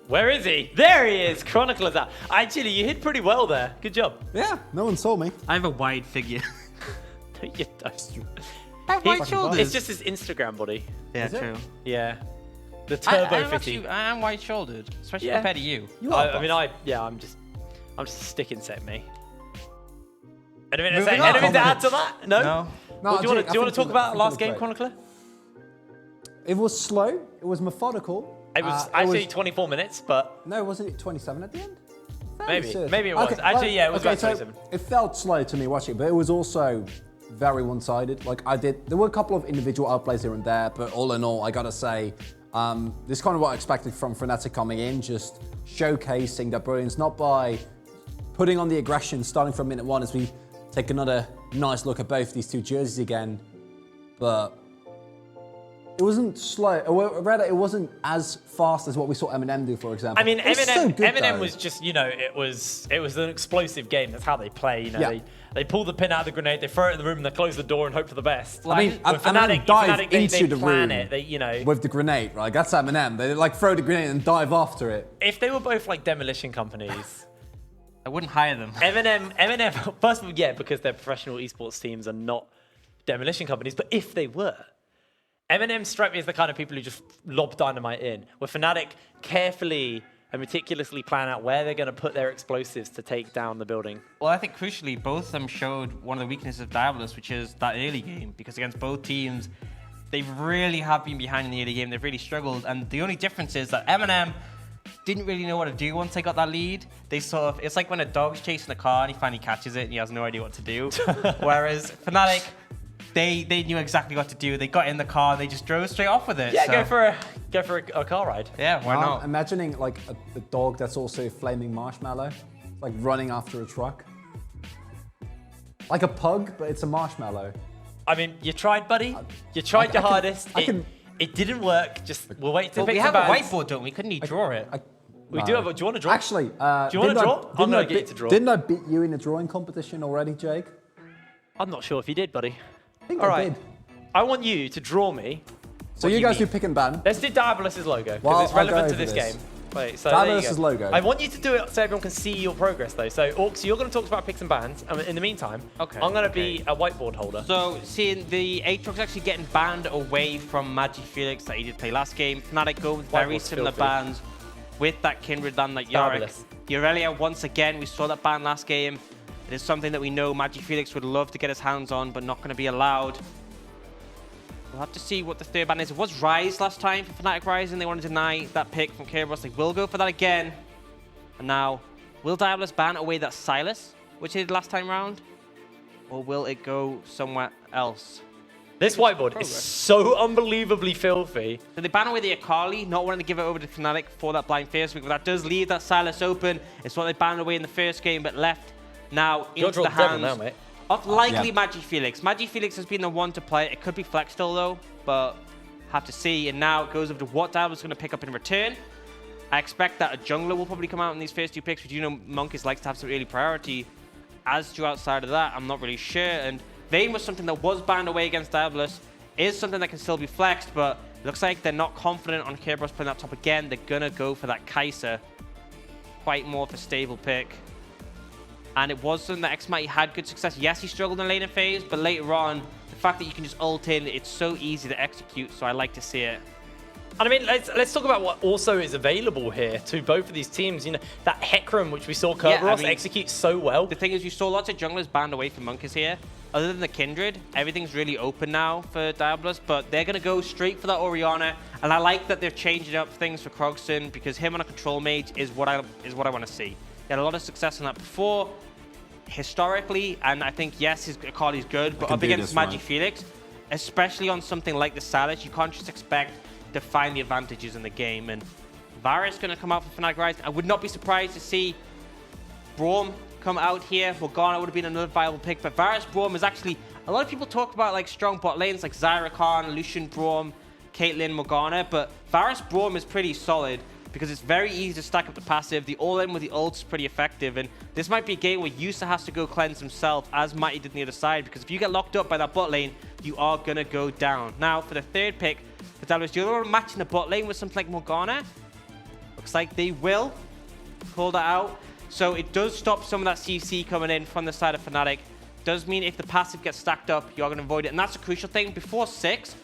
Where is he? There he is. Chronicler's out. Actually, you hit pretty well there. Good job. Yeah, no one saw me. I have a wide figure. You don't. I have wide shoulders. It's just his Instagram body. Yeah, Is it? true. Yeah. The turbo 50. I am wide shouldered, especially Yeah. compared to you. You are I mean, buff. I'm just a sticking set, me. Anything Moving to on. add to that? No? No. Well, do you want to talk about last game, Chronicler? It was slow. It was methodical. It was actually 24 minutes, but No, wasn't it 27 at the end? maybe it was. Actually, yeah, it was about 27. It felt slow to me watching, but it was also very one-sided. Like there were a couple of individual outplays here and there, but all in all, I gotta say, this is kind of what I expected from Fnatic coming in, just showcasing their brilliance, not by putting on the aggression starting from minute 1 as we take another nice look at both these two jerseys again, but it wasn't slow, or rather, it wasn't as fast as what we saw Eminem do, for example. I mean, It was so good, Eminem though. was just, it was an explosive game. That's how they play. Yeah. They pull the pin out of the grenade, they throw it in the room, and they close the door and hope for the best. I mean, With Eminem dive they into the plan room it. They, with the grenade, right? That's Eminem. They like throw the grenade and dive after it. if they were both like demolition companies, I wouldn't hire them. Eminem, first of all, yeah, because they're professional esports teams and not demolition companies. But if they were, Eminem struck me as the kind of people who just lob dynamite in. Where Fnatic carefully and meticulously plan out where they're going to put their explosives to take down the building. Well, I think crucially, both of them showed one of the weaknesses of Diabolus, which is that early game. Because against both teams, they really have been behind in the early game. They've really struggled. And the only difference is that Eminem didn't really know what to do once they got that lead. They sort of, it's like when a dog's chasing a car and he finally catches it and he has no idea what to do. Whereas Fnatic, they knew exactly what to do. They got in the car, they just drove straight off with it. Yeah, so, go for a car ride. Yeah, why not? Imagining like a dog that's also flaming marshmallow, like running after a truck. Like a pug, but it's a marshmallow. I mean, you tried, buddy. You tried your hardest. It didn't work. Just we'll wait to Well, pick we some have a bands. whiteboard, don't we? Couldn't he draw it? We do have. Do you want to draw? Actually, do you want to draw? I'm gonna get you to draw. Didn't I beat you in the drawing competition already, Jake? I'm not sure if you did, buddy. I think All I right. did. I want you to draw me. So what you guys mean. do pick and ban. Let's do Diabolus' logo because Well, it's I'll relevant go to over this this. game. Wait, so there you Diabolus' go. logo. I want you to do it so everyone can see your progress, though. So, Orcs, you're going to talk about picks and bans. And in the meantime, Okay, I'm going to be a whiteboard holder. So, seeing the Aatrox actually getting banned away from Felix that he did play last game, Fnatic go with very Whiteboard's similar filthy. bans with that Kindred ban like Yorick. Diabolus. Irelia, once again, we saw that ban last game. It is something that we know Felix would love to get his hands on, but not going to be allowed. We'll have to see what the third ban is. It was Rise last time for Fnatic Rise, and they want to deny that pick from Kerberos. They will go for that again. And now, will Diabolus ban away that Silas, which he did last time round? Or will it go somewhere else? This whiteboard is so unbelievably filthy. So they ban away the Akali, not wanting to give it over to Fnatic for that blind first week, but that does leave that Silas open. It's what they banned away in the first game, but left now into the hands now, mate. of likely Felix. Felix has been the one to play. It could be Flex still though, but have to see. And now it goes over to what Diabolus is going to pick up in return. I expect that a jungler will probably come out in these first two picks, but you know Monkeys likes to have some early priority. As to outside of that, I'm not really sure. And Vayne was something that was banned away against Diabolus. Is something that can still be flexed, but it looks like they're not confident on Kerberos playing that top again. They're going to go for that Kai'Sa. Quite more of a stable pick. And it was something that Xmighty had good success. Yes, he struggled in the later phase, but later on, the fact that you can just ult in, it's so easy to execute, so I like to see it. And I mean, let's talk about what also is available here to both of these teams. You know, that Hecarim, which we saw Kerberos execute so well. The thing is, you saw lots of junglers banned away from Monkeys here. Other than the Kindred, everything's really open now for Diabolus, but they're going to go straight for that Orianna. And I like that they're changing up things for Krogson, because him on a control mage is what I want to see. He had a lot of success on that before, historically, and I think, yes, his Akali's good, but up against Felix, especially on something like the Silas, you can't just expect to find the advantages in the game. And Varus going to come out for Fnatic Rise. I would not be surprised to see Braum come out here. Morgana would have been another viable pick, but Varus Braum is actually, a lot of people talk about like strong bot lanes like Zyra Khan, Lucian Braum, Caitlyn, Morgana, but Varus Braum is pretty solid because it's very easy to stack up the passive. The all-in with the ults is pretty effective, and this might be a game where Yusa has to go cleanse himself, as Mighty did on the other side, because if you get locked up by that bot lane, you are going to go down. Now, for the third pick, for Diabolus, do you want to match in the bot lane with something like Morgana? Looks like they will pull that out. So it does stop some of that CC coming in from the side of Fnatic. Does mean if the passive gets stacked up, you're going to avoid it. And that's a crucial thing. Before 6,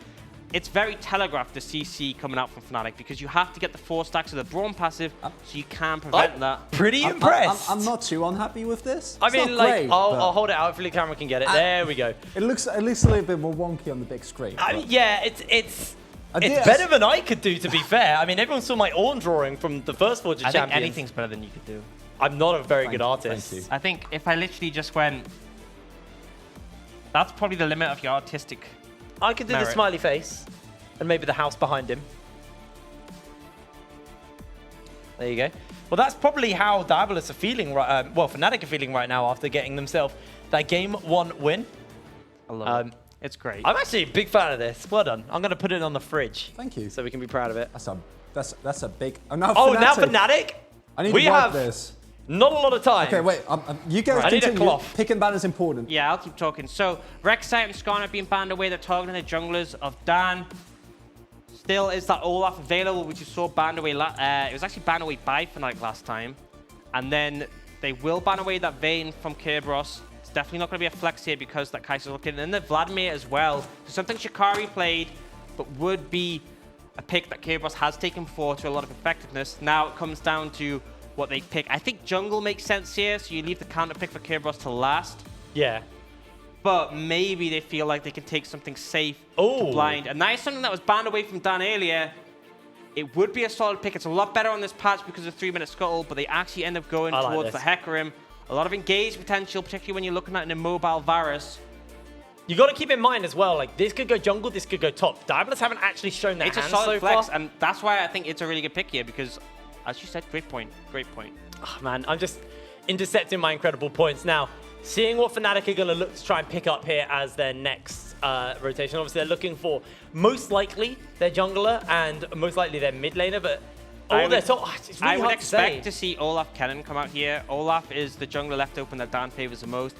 it's very telegraphed, the CC coming out from Fnatic, because you have to get the 4 stacks of the Braum passive so you can prevent that. Pretty impressed. I'm not too unhappy with this. I It's mean, not like, great, I'll hold it out if the camera can get it. There we go. It looks a little bit more wonky on the big screen. I mean, yeah, it's did- better than I could do, to be fair. I mean, everyone saw my Ornn drawing from the first Forge of I Champions. think anything's better than you could do. I'm not a very good you, artist. thank you. I think if I literally just went, that's probably the limit of your artistic. I could do the merit. smiley face and maybe the house behind him. There you go. Well, that's probably how Diabolus are feeling right. Well, Fnatic are feeling right now after getting themselves that game 1 win. I love it. It's great. I'm actually a big fan of this. Well done. I'm going to put it on the fridge. Thank you. So we can be proud of it. That's a big. Oh, now Oh, Fnatic. now Fnatic? I need we to wipe have this. not a lot of time. Okay, wait. You guys I need a continue. cloth. Pick and ban is important. Yeah, I'll keep talking. So, Rek'Sai and Skarner have been banned away. They're targeting the junglers of Dan. Still is that Olaf available, which you saw banned away. It was actually banned away by Fnatic last time. And then they will ban away that Vayne from Kerberos. It's definitely not going to be a flex here because that Kaiser's looking. And then the Vladimir as well. So something Shikari played, but would be a pick that Kerberos has taken before to a lot of effectiveness. Now it comes down to what they pick. I think jungle makes sense here, so you leave the counter pick for Kerberos to last. Yeah. But maybe they feel like they can take something safe Oh. to blind. And that is something that was banned away from Dan earlier. It would be a solid pick. It's a lot better on this patch because of 3-minute scuttle, but they actually end up going I like towards this. the Hecarim. A lot of engage potential, particularly when you're looking at an immobile Varus. You got to keep in mind as well, like, this could go jungle, this could go top. Diabolus haven't actually shown their It's a hands solid so flex, far. and that's why I think it's a really good pick here because, as you said, great point. Great point. Oh, man, I'm just intercepting my incredible points. Now, seeing what Fnatic are going to look to try and pick up here as their next rotation. Obviously, they're looking for most likely their jungler and most likely their mid laner, but their top, it's really I would hard expect to to see Olaf Kennen come out here. Olaf is the jungler left open that Dan favors the most.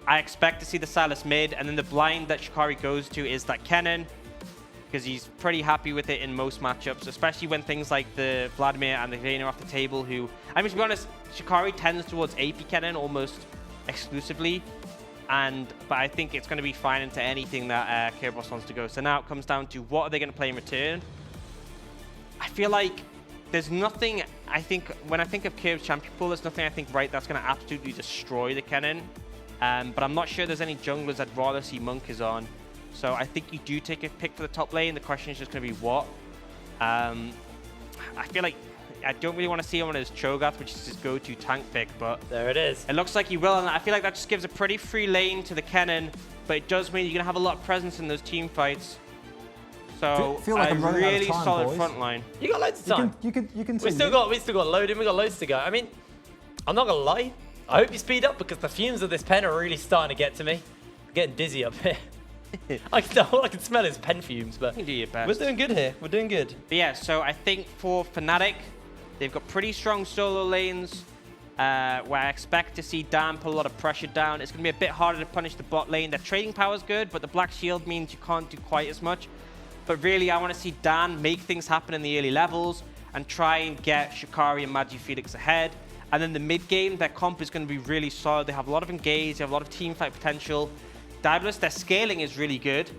I expect to see the Sylas mid, and then the blind that Shikari goes to is that Kennen, because he's pretty happy with it in most matchups, especially when things like the Vladimir and the Vayne are off the table, who, I mean, to be honest, Shikari tends towards AP Kennen almost exclusively, but I think it's going to be fine into anything that Kerberos wants to go. So now it comes down to what are they going to play in return. I feel like there's nothing, I think, when I think of Kerb's champion pool, there's nothing I think right that's going to absolutely destroy the Kennen. But I'm not sure there's any junglers I'd rather see Monk is on. So I think you do take a pick for the top lane. The question is just going to be what. I feel like I don't really want to see him on his Cho'Gath, which is his go-to tank pick, but there it is. it looks like he will, and I feel like that just gives a pretty free lane to the Kennen, but it does mean you're going to have a lot of presence in those team fights. So Feel like a I'm running out of really time, solid boys. front line. You got loads of time. You can We continue. still got loading, we got loads to go. I mean, I'm not gonna lie. I hope you speed up because the fumes of this pen are really starting to get to me. I'm getting dizzy up here. I can smell his pen fumes, but You can do your best. we're doing good here. We're doing good. But yeah, so I think for Fnatic, they've got pretty strong solo lanes, where I expect to see Dan put a lot of pressure down. It's going to be a bit harder to punish the bot lane. Their trading power is good, but the Black Shield means you can't do quite as much. But really, I want to see Dan make things happen in the early levels and try and get Shikari and Magi Felix ahead. And then the mid game, their comp is going to be really solid. They have a lot of engage, they have a lot of team fight potential. Diabolus, their scaling is really good,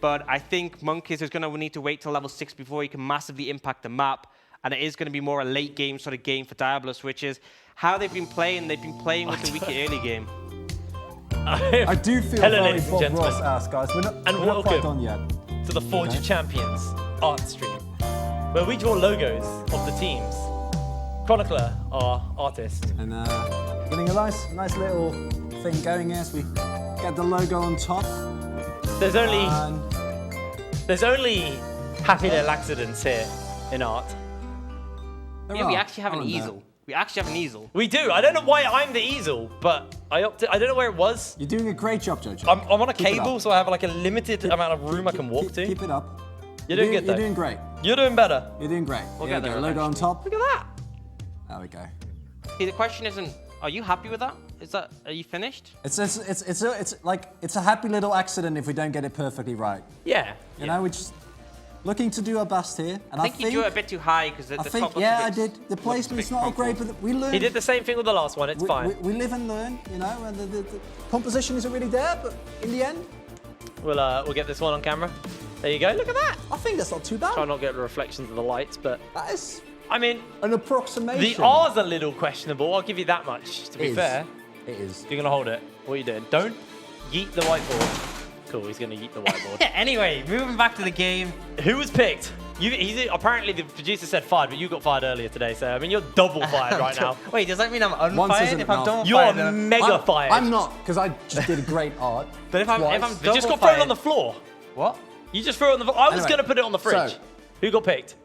but I think Monkeys is going to need to wait till level 6 before he can massively impact the map. And it is going to be more a late game sort of game for Diabolus, which is how they've been playing. They've been playing with the weaker early game. I do feel Hello, very ladies and Bob gentlemen. Ross-ass, guys. We're not welcome quite done yet. To the Forge of Champions art stream, where we draw logos of the teams. Chronicler, our artist. And getting a nice little thing going here as we get the logo on top. There's only And happy little accidents here in art. there Yeah, we are, actually have an aren't there? easel. We actually have an easel. We do. I don't know why I'm the easel, but I opted. I don't know where it was. You're doing a great job, Jojo. I'm on a Keep it cable, up. so I have like a limited amount of room I can walk to. Keep it up. You're doing good, though. You're doing great. You're doing better. You're doing great. We'll Here get we go. there Logo on eventually. top. Look at that. There we go. See, the question isn't, are you happy with that? Are you finished? It's like it's a happy little accident if we don't get it perfectly right. Yeah. You know, we just looking to do our best here. And I think you drew it a bit too high because the top looks yeah, a I bit, did. The placement's not great, but we learn. He did the same thing with the last one. It's fine. We live and learn, you know. And the composition isn't really there, but in the end, we'll get this one on camera. There you go. Look at that. I think that's not too bad. Try not to get the reflections of the lights, but That is, I mean, an approximation. the R's a little questionable. I'll give you that much. To be fair, it is. you're gonna hold it. What are you doing? Don't yeet the whiteboard. Cool. He's gonna yeet the whiteboard. Anyway, moving back to the game. Who was picked? Apparently the producer said fired, but you got fired earlier today. So I mean, you're double fired right now. Wait, does that mean I'm Once unfired isn't if I'm enough. double You're fired? mega fired. I'm not, because I just did a great art. But if I'm They just got double thrown on the fired- floor. What? You just threw it on the floor. I was Anyway, gonna put it on the fridge. so- Who got picked?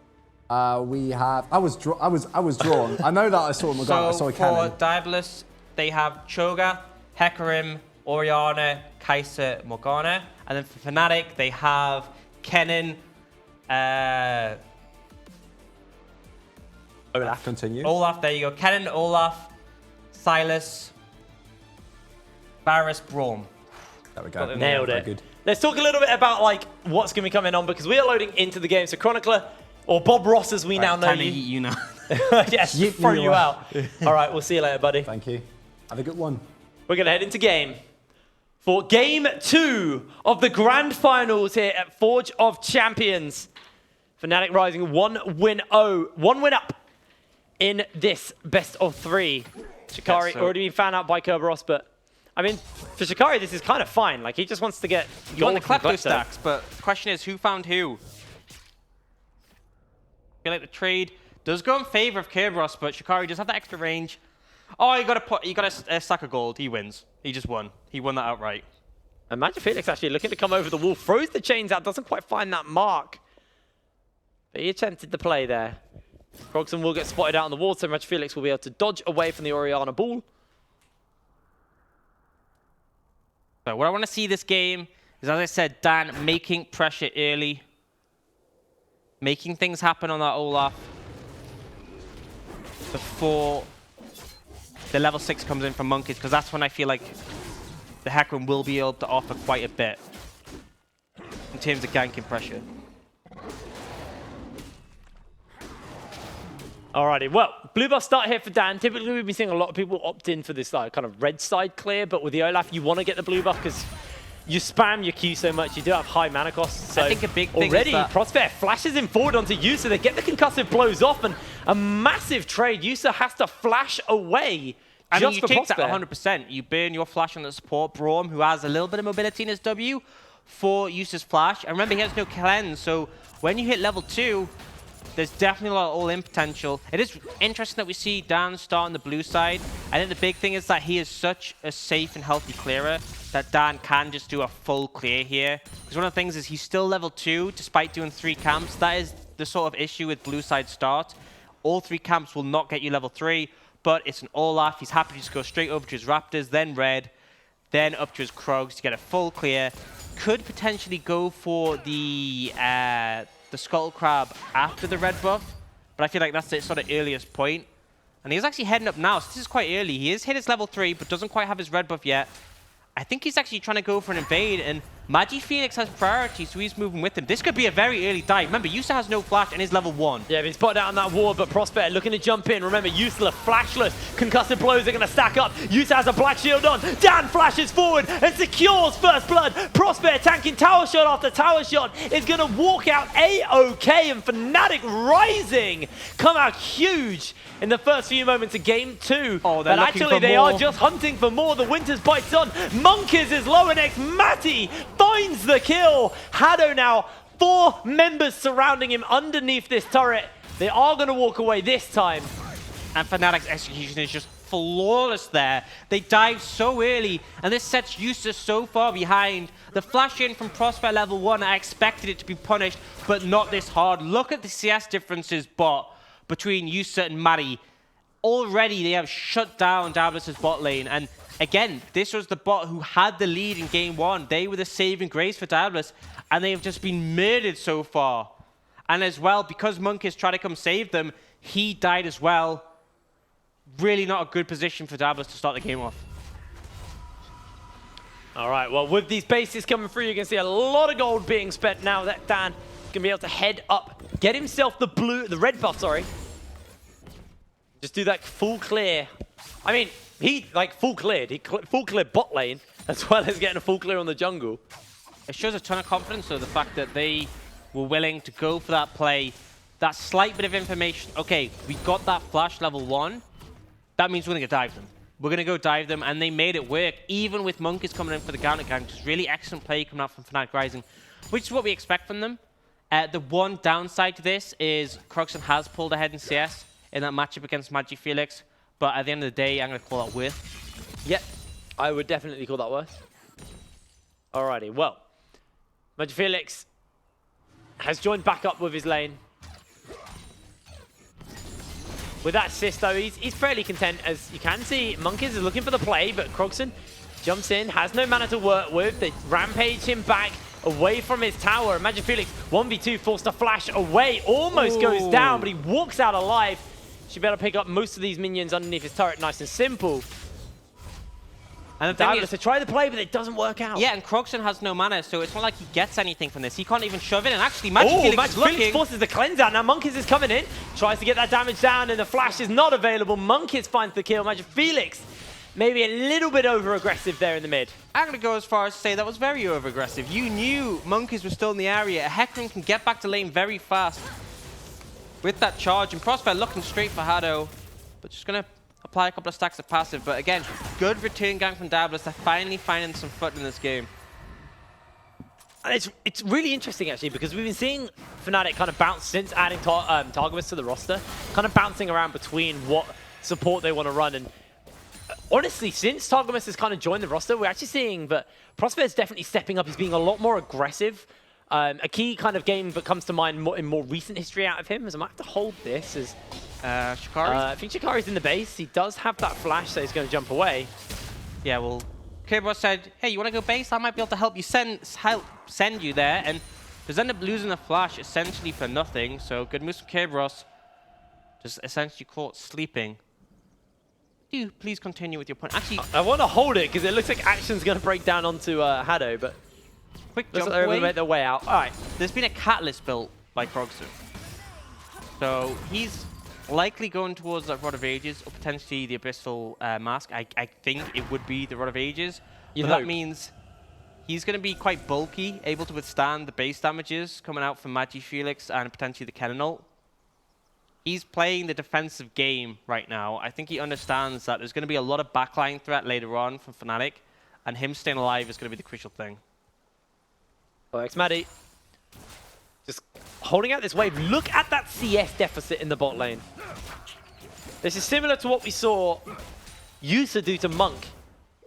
We have. I was drawn. I know that I saw him. I So saw for Cannon. Diabolus, they have Cho'Gath, Hecarim, Orianna, Kai'Sa, Morgana. And then for Fnatic, they have Kennen, Olaf. Continue. Olaf, there you go. Kennen, Olaf, Silas, Varus, Braum. There we go. Nailed Very it. Good. Let's talk a little bit about like what's going to be coming on because we are loading into the game. So Chronicler, or Bob Ross as we now know Time to you. eat you now. Yes, Yeet throw you you out. out. All right, we'll see you later, buddy. Thank you. Have a good one. We're going to head into game for game 2 of the grand finals here at Forge of Champions. Fnatic rising 1 win up in this best of 3. Shikari so- already been found out by Kerberos, but I mean, for Shikari, this is kind of fine. Like, he just wants to get You want the gold from Klepto Klepto. stacks, but the question is, who found who? I feel like the trade does go in favor of Kerberos, but Shikari does have that extra range. Oh, you got a stack of gold. He wins. He just won. He won that outright. Imagine Felix actually looking to come over the wall, throws the chains out, doesn't quite find that mark. But he attempted the play there. Krogson will get spotted out on the wall, so Magic Felix will be able to dodge away from the Orianna ball. So what I want to see this game is, as I said, Dan making pressure early. Making things happen on that Olaf before the level 6 comes in from Monkeys, because that's when I feel like the Hecarim will be able to offer quite a bit in terms of ganking pressure. Alrighty, well, blue buff start here for Dan. Typically, we've been seeing a lot of people opt in for this kind of red side clear, but with the Olaf, you want to get the blue buff because you spam your Q so much. You do have high mana costs. So I think a big thing is already, that Prospect flashes him forward onto Yusa. They get the concussive blows off, and a massive trade. Yusa has to flash away. I mean, just you for take that Prospect. 100%. You burn your flash on the support, Braum, who has a little bit of mobility in his W, for Yusa's flash. And remember, he has no cleanse, so when you hit level 2, there's definitely a lot of all-in potential. It is interesting that we see Dan start on the blue side. I think the big thing is that he is such a safe and healthy clearer that Dan can just do a full clear here. Because one of the things is he's still level 2 despite doing 3 camps. That is the sort of issue with blue side start. All 3 camps will not get you level 3, but it's an Olaf. He's happy to just go straight over to his Raptors, then red, then up to his Krogs to get a full clear. Could potentially go for the Scuttle Crab after the red buff, but I feel like that's the sort of earliest point. And he's actually heading up now, so this is quite early. He is hit his level 3, but doesn't quite have his red buff yet. I think he's actually trying to go for an invade, and Magi Phoenix has priority, so he's moving with him. This could be a very early dive. Remember, Yusa has no flash and is level 1. Yeah, but he's spotted out on that ward, but Prospect looking to jump in. Remember, Yusa flashless. Concussive blows are going to stack up. Yusa has a black shield on. Dan flashes forward and secures first blood. Prospect tanking tower shot after tower shot is going to walk out A-OK, and Fnatic rising come out huge in the first few moments of game 2. Oh, but actually, they are just hunting for more. The Winter's bites on. Monkeys is lower next. Matty finds the kill. Hado now, 4 members surrounding him underneath this turret. They are going to walk away this time. And Fnatic's execution is just flawless there. They dive so early, and this sets Yusa so far behind. The flash in from Prospect level 1, I expected it to be punished, but not this hard. Look at the CS differences between Yusa and Mari. Already they have shut down Diabolus' bot lane, and again, this was the bot who had the lead in game 1. They were the saving grace for Diabolus, and they have just been murdered so far. And as well, because Monkeys tried to come save them, he died as well. Really not a good position for Diabolus to start the game off. All right, well, with these bases coming through, you can see a lot of gold being spent now that Dan gonna be able to head up, get himself the red buff, sorry. Just do that full clear. I mean, he like full cleared. He full cleared bot lane as well as getting a full clear on the jungle. It shows a ton of confidence, though, the fact that they were willing to go for that play. That slight bit of information. Okay, we got that flash level 1. That means we're going to dive them. We're going to go dive them, and they made it work, even with Monkeys coming in for the counter gank. Just really excellent play coming out from Fnatic Rising, which is what we expect from them. The one downside to this is Croxon has pulled ahead in CS in that matchup against MagiFelix, but at the end of the day, I'm going to call that worth. Yep, I would definitely call that worth. Alrighty, well, MagiFelix has joined back up with his lane. With that assist, though, he's fairly content. As you can see, Monkeys is looking for the play, but Croxon jumps in, has no mana to work with. They rampage him back away from his tower. Imagine Felix 1v2 forced to flash away, almost goes down, but he walks out alive. Should be able to pick up most of these minions underneath his turret, nice and simple. And the Diabolus to try the play, but it doesn't work out. Yeah, and Croxon has no mana, so it's not like he gets anything from this. He can't even shove it, and actually MagiFelix forces the cleanse out. Now Monkeys is coming in, tries to get that damage down, and the flash is not available. Monkeys finds the kill. MagiFelix maybe a little bit over-aggressive there in the mid. I'm going to go as far as to say that was very over-aggressive. You knew Monkeys were still in the area. Hecarim can get back to lane very fast with that charge, and Prospect looking straight for Hado, but just going to apply a couple of stacks of passive. But again, good return gang from Diabolus. They're finally finding some foot in this game. And it's really interesting, actually, because we've been seeing Fnatic kind of bounce since adding Targamas to the roster, kind of bouncing around between what support they want to run. And honestly, since Targamas has kind of joined the roster, we're actually seeing that Prospect is definitely stepping up. He's being a lot more aggressive. A key kind of game that comes to mind in more recent history out of him is I might have to hold this as Shikari? I think Shikari's in the base. He does have that flash, so he's going to jump away. Yeah, well, Kerberos said, hey, you want to go base? I might be able to help you send you there. And just end up losing the flash essentially for nothing. So good moves from Kerberos. Just essentially caught sleeping. Do you please continue with your point? Actually, I want to hold it because it looks like action's going to break down onto Hado, but quick looks jump like they're able away. to make their way out. All right. There's been a catalyst built by Croxon. So he's likely going towards that Rod of Ages, or potentially the Abyssal Mask. I think it would be the Rod of Ages. But that means he's going to be quite bulky, able to withstand the base damages coming out from MagiFelix and potentially the Kennen ult. He's playing the defensive game right now. I think he understands that there's going to be a lot of backline threat later on from Fnatic, and him staying alive is going to be the crucial thing. Well, Maddie just holding out this wave. Look at that CS deficit in the bot lane. This is similar to what we saw Yusa do to Monk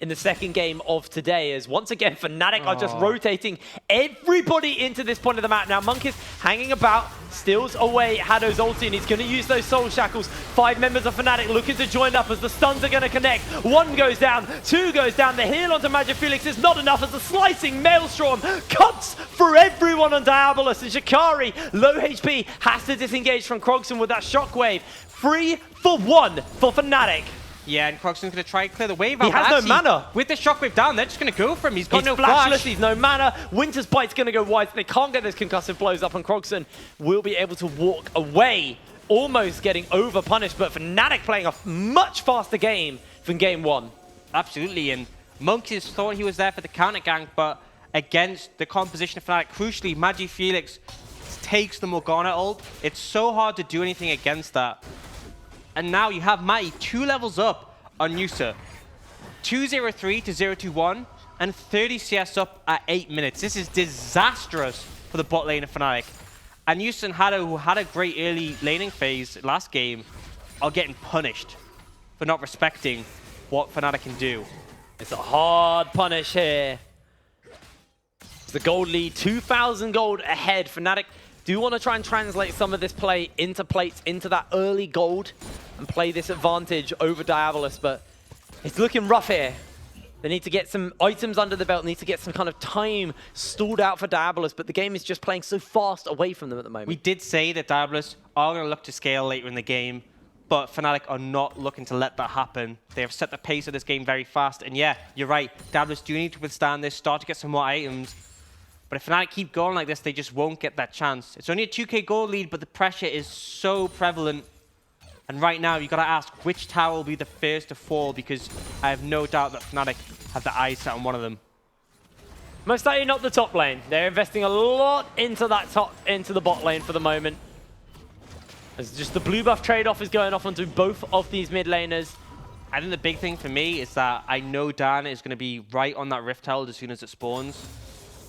in the second game of today, as once again Fnatic are just rotating everybody into this point of the map. Now Monk is hanging about, steals away Hado's ulti, and he's going to use those soul shackles. 5 members of Fnatic looking to join up as the stuns are going to connect. 1 goes down, 2 goes down. The heal onto MagiFelix is not enough as the slicing Maelstrom cuts for everyone on Diabolus, and Shikari, low HP, has to disengage from Croxon with that shockwave. 3 for 1 for Fnatic. Yeah, and Croxon's going to try and clear the wave out. He has no mana. With the shockwave down, they're just going to go for him. He's got no flashless, flash. he's no mana. Winter's Bite's going to go wide. They can't get those concussive blows up, and Croxon will be able to walk away, almost getting over-punished. But Fnatic playing a much faster game than game 1. Absolutely, and Monkeys thought he was there for the counter gank, but against the composition of Fnatic, crucially, MagiFelix takes the Morgana ult. It's so hard to do anything against that. And now you have Matty 2 levels up on Yusa. 203 to 021 and 30 CS up at 8 minutes. This is disastrous for the bot lane of Fnatic. And Yusa and Hado, who had a great early laning phase last game, are getting punished for not respecting what Fnatic can do. It's a hard punish here. It's the gold lead, 2,000 gold ahead. Fnatic do want to try and translate some of this play into plates, into that early gold, and play this advantage over Diabolus, but it's looking rough here. They need to get some items under the belt, need to get some kind of time stalled out for Diabolus, but the game is just playing so fast away from them at the moment. We did say that Diabolus are going to look to scale later in the game, but Fnatic are not looking to let that happen. They have set the pace of this game very fast, and yeah, you're right, Diabolus do need to withstand this, start to get some more items. But if Fnatic keep going like this, they just won't get that chance. It's only a 2k gold lead, but the pressure is so prevalent. And right now, you got to ask which tower will be the first to fall, because I have no doubt that Fnatic have the eyes set on one of them. Most likely not the top lane. They're investing a lot into the bot lane for the moment. As just the blue buff trade-off is going off onto both of these mid laners. I think the big thing for me is that I know Dan is going to be right on that Rift Herald as soon as it spawns.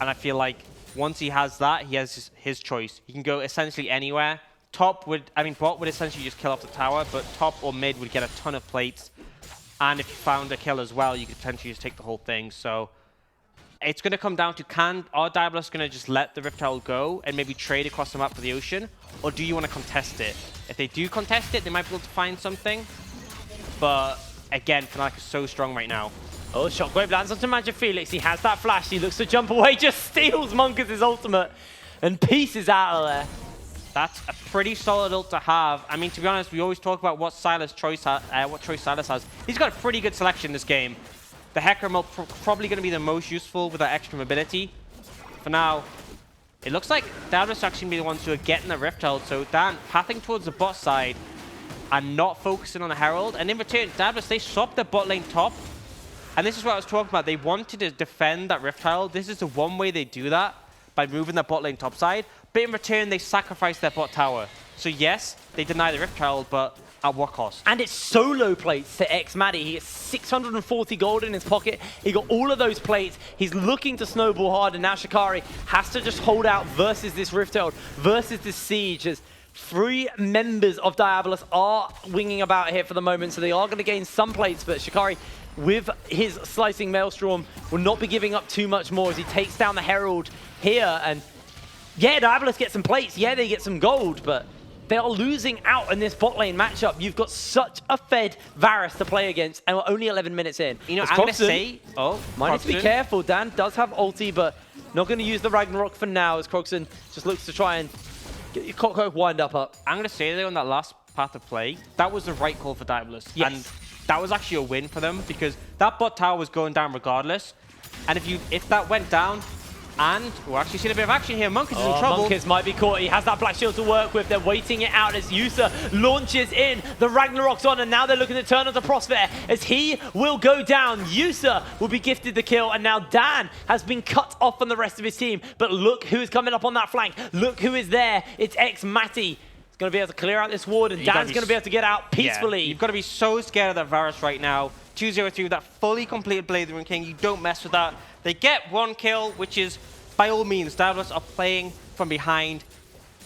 And I feel like once he has that, he has his choice. He can go essentially anywhere. Bot would essentially just kill off the tower, but top or mid would get a ton of plates. And if you found a kill as well, you could potentially just take the whole thing. So it's going to come down to, are Diabolus going to just let the Rift Herald go and maybe trade across the map for the ocean? Or do you want to contest it? If they do contest it, they might be able to find something. But again, Fnatic is so strong right now. Oh, Shockwave lands onto Magic Felix. He has that flash. He looks to jump away, just steals Monkus' ultimate and pieces out of there. That's a pretty solid ult to have. I mean, to be honest, we always talk about what choice Silas has. He's got a pretty good selection this game. The Hecarim ult probably going to be the most useful with that extra mobility. For now, it looks like Diabolus actually going to be the ones who are getting the Rift Herald. So Dan pathing towards the bot side and not focusing on the Herald. And in return, Diabolus, they swapped their bot lane top. And this is what I was talking about. They wanted to defend that Rift Herald. This is the one way they do that, by moving their bot lane top side. But in return, they sacrificed their bot tower. So yes, they deny the Rift Herald, but at what cost? And it's solo plates to X-Matty. He gets 640 gold in his pocket. He got all of those plates. He's looking to snowball hard, and now Shikari has to just hold out versus this Rift Herald, versus this Siege, as 3 members of Diabolus are winging about here for the moment, so they are going to gain some plates, but Shikari, with his Slicing Maelstrom, will not be giving up too much more as he takes down the Herald here. And yeah, Diabolus get some plates. Yeah, they get some gold, but they are losing out in this bot lane matchup. You've got such a fed Varus to play against, and we're only 11 minutes in. You know, I'm going to say... Might need to be careful. Dan does have ulti, but not going to use the Ragnarok for now, as Krogson just looks to try and get your cockroach wind up. I'm going to say, though, on that last path of play, that was the right call for Diabolus. Yes. And that was actually a win for them, because that bot tower was going down regardless. And if that went down, and we're actually seeing a bit of action here. Monkus is in trouble. Monkus might be caught. He has that Black Shield to work with. They're waiting it out as Yusa launches in. The Ragnarok's on, and now they're looking to turn onto Prospect as he will go down. Yusa will be gifted the kill, and now Dan has been cut off from the rest of his team. But look who's coming up on that flank. Look who is there. It's X-Matty. He's going to be able to clear out this ward, and Dan's going to be able to get out peacefully. Yeah, you've got to be so scared of that Varus right now. 2-0-3 with that fully completed Blade of the Ruined King. You don't mess with that. They get 1 kill, which is... by all means, Diabolus are playing from behind.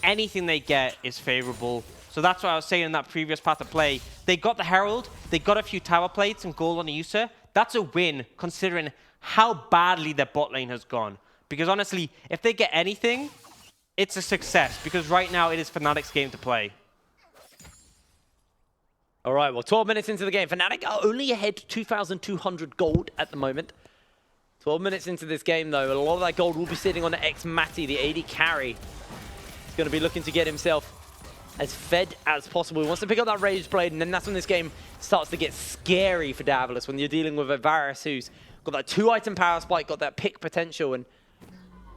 Anything they get is favorable. So that's what I was saying in that previous path of play. They got the Herald, they got a few tower plates and gold on the Yusa. That's a win, considering how badly their bot lane has gone. Because honestly, if they get anything, it's a success. Because right now, it is Fnatic's game to play. All right, well, 12 minutes into the game. Fnatic are only ahead 2,200 gold at the moment. 12 minutes into this game, though, a lot of that gold will be sitting on the X-Matty, the AD carry. He's going to be looking to get himself as fed as possible. He wants to pick up that Rage Blade, and then that's when this game starts to get scary for Diabolus, when you're dealing with a Varus who's got that 2-item power spike, got that pick potential. And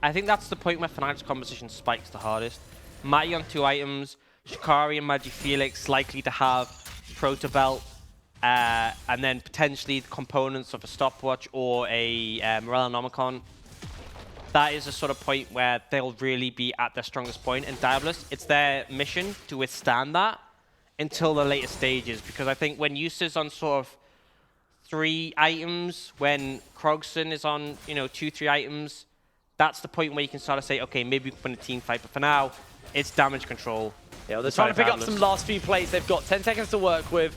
I think that's the point where Fnatic's composition spikes the hardest. Matty on 2 items, Shikari and Magic Felix likely to have Proto Belt, and then potentially the components of a stopwatch or a Morellonomicon. That is a sort of point where they'll really be at their strongest point. And Diabolus, it's their mission to withstand that until the later stages. Because I think when Yusa's on sort of 3 items, when Krogson is on 2-3 items, that's the point where you can sort of say, okay, maybe we can win a team fight. But for now, it's damage control. Yeah, well, they're trying to pick up some last few plays. They've got 10 seconds to work with.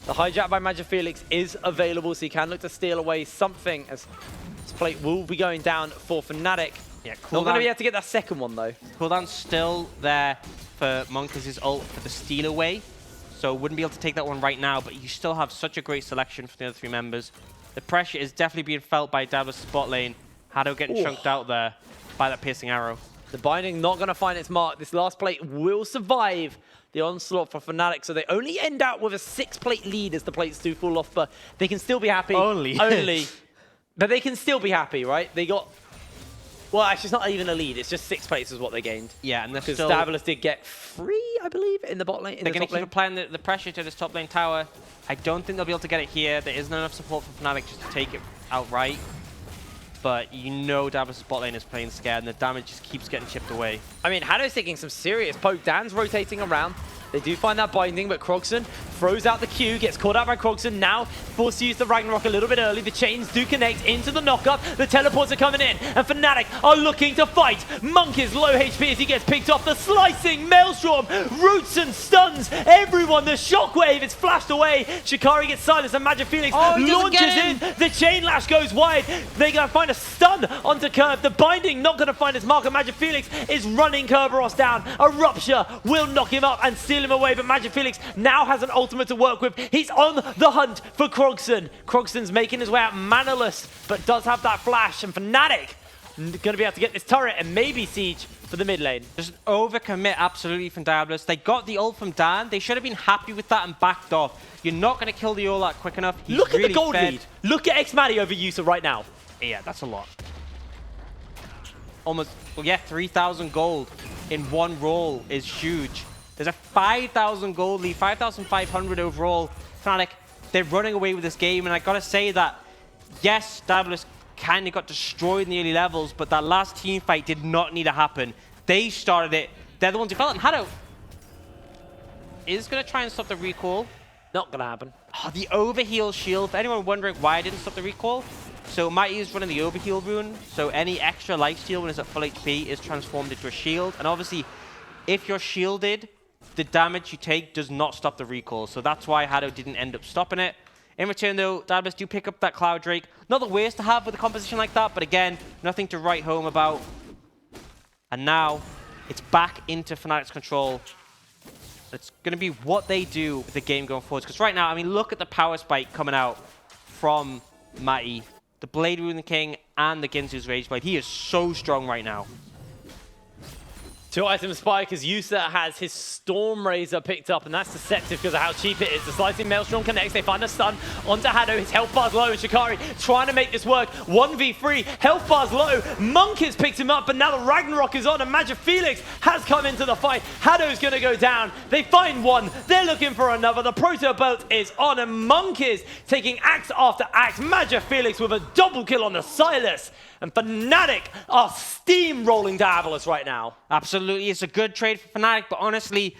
The hijack by Magic Felix is available, so you can look to steal away something, as this plate will be going down for Fnatic. Yeah, Not going to be able to get that second one, though. Cooldown's still there for Monkus' ult for the steal away, so wouldn't be able to take that one right now, but you still have such a great selection from the other 3 members. The pressure is definitely being felt by Diabolus' bot lane. Hado getting chunked out there by that piercing arrow. The binding not going to find its mark. This last plate will survive the onslaught for Fnatic, so they only end out with a 6-plate lead as the plates do fall off, but they can still be happy. Only. But they can still be happy, right? They got Well, actually, it's not even a lead. It's just 6 places what they gained. Yeah, and they're Because still... Diabolus did get 3, I believe, in the bot lane. They're going to keep applying the pressure to this top lane tower. I don't think they'll be able to get it here. There isn't enough support from Fnatic just to take it outright. But you know Diabolus' bot lane is playing scared, and the damage just keeps getting chipped away. I mean, Haddo's taking some serious poke. Dan's rotating around. They do find that binding, but Krogson throws out the Q, gets caught out by Krogson. Now forced to use the Ragnarok a little bit early. The chains do connect into the knockup. The teleports are coming in, and Fnatic are looking to fight. Monk is low HP as he gets picked off. The slicing Maelstrom roots and stuns everyone. The shockwave is flashed away. Shikari gets silenced, and Magic Felix launches in. The chain lash goes wide. They're going to find a stun onto Curve. The binding not going to find his mark, and Magic Felix is running Kerberos down. A rupture will knock him up and steal him away, but Magic Felix now has an ultimate to work with. He's on the hunt for Krogson. Krogson's making his way out manaless, but does have that flash, and Fnatic going to be able to get this turret and maybe siege for the mid lane. Just overcommit absolutely from Diabolus. They got the ult from Dan. They should have been happy with that and backed off. You're not going to kill the ult quick enough. He's Look really at the gold fed. lead. Look at X-Maddie over Yusa right now. Yeah, that's a lot. Almost, well, yeah, 3,000 gold in one roll is huge. There's a 5,000 gold lead, 5,500 overall. Fnatic, they're running away with this game, and I gotta say that, yes, Diabolus kind of got destroyed in the early levels, but that last team fight did not need to happen. They started it. They're the ones who felt it. And Haddo is gonna try and stop the recall. Not gonna happen. Oh, the overheal shield. For anyone wondering why I didn't stop the recall, so Mighty is running the overheal rune, so any extra life steal when it's at full HP is transformed into a shield, and obviously, if you're shielded, the damage you take does not stop the recall, so that's why Haddo didn't end up stopping it. In return, though, Diabolus do pick up that Cloud Drake. Not the worst to have with a composition like that, but again, nothing to write home about. And now, it's back into Fnatic's control. It's going to be what they do with the game going forward. Because right now, I mean, look at the power spike coming out from Mighty. The Blade Rune King and the Ginzu's Rage Blade. He is so strong right now. 2 item spike as Yusa has his Storm Razor picked up, and that's deceptive because of how cheap it is. The slicing Maelstrom connects, they find a stun onto Haddo. His health bar's low, and Shikari trying to make this work. 1v3, health bar's low. Monk has picked him up, but now the Ragnarok is on, and Magic Felix has come into the fight. Haddo's gonna go down. They find one, they're looking for another. The Proto Belt is on, and Monk is taking axe after axe. Magic Felix with a double kill on the Silas. And Fnatic are steamrolling Diabolus right now. Absolutely, it's a good trade for Fnatic, but honestly,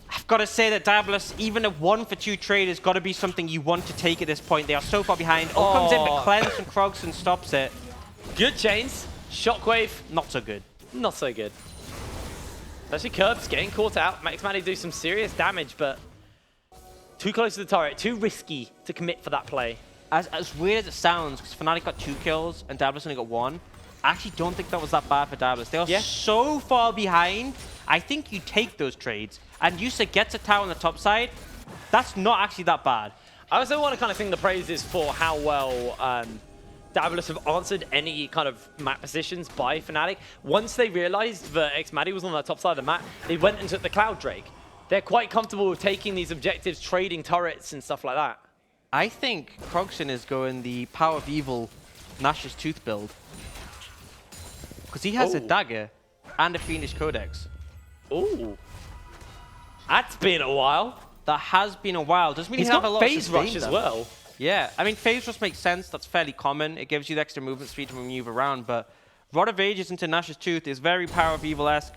I've got to say that Diabolus, even a 1-for-2 trade, has got to be something you want to take at this point. They are so far behind. Ult comes in, but Cleanse from Krogson stops it. Good chains. Shockwave. Not so good. Not so good. Especially Curbs getting caught out. X-Maddie do some serious damage, but too close to the turret. Too risky to commit for that play. As weird as it sounds, because Fnatic got 2 kills and Diabolus only got 1, I actually don't think that was that bad for Diabolus. They are so far behind. I think you take those trades. And Yusa gets a tower on the top side. That's not actually that bad. I also want to kind of sing the praises for how well Diabolus have answered any kind of map positions by Fnatic. Once they realized that X-Maddie was on the top side of the map, they went and took the Cloud Drake. They're quite comfortable with taking these objectives, trading turrets and stuff like that. I think Krogson is going the Power of Evil Nash's Tooth build. Because he has a dagger and a Fiendish Codex. Ooh. That's been a while. That has been a while. Doesn't mean He's have a got lot phase of rush as well. Yeah, I mean, phase rush makes sense. That's fairly common. It gives you the extra movement speed to move around. But Rod of Ages into Nash's Tooth is very Power of Evil-esque.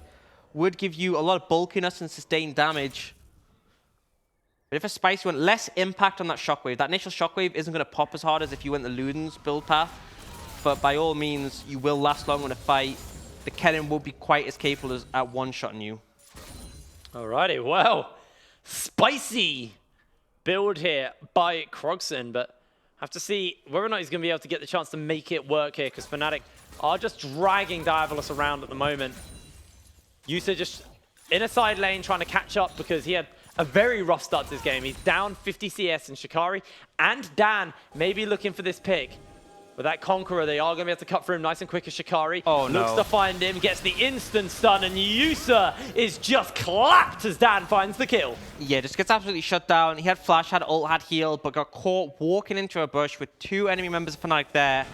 Would give you a lot of bulkiness and sustained damage. But if a spicy one, less impact on that shockwave. That initial shockwave isn't going to pop as hard as if you went the Luden's build path. But by all means, you will last long in a fight. The Kennen won't be quite as capable as at one-shotting you. Alrighty, well, spicy build here by Krogson, but have to see whether or not he's going to be able to get the chance to make it work here, because Fnatic are just dragging Diabolus around at the moment. Yusa just in a side lane trying to catch up because he had a very rough start to this game. He's down 50 CS, and Shikari and Dan may be looking for this pick. With that Conqueror, they are going to be able to cut through him nice and quick as Shikari. Looks to find him, gets the instant stun, and Yusa is just clapped as Dan finds the kill. Yeah, just gets absolutely shut down. He had flash, had ult, had heal, but got caught walking into a bush with 2 enemy members of Fnatic there.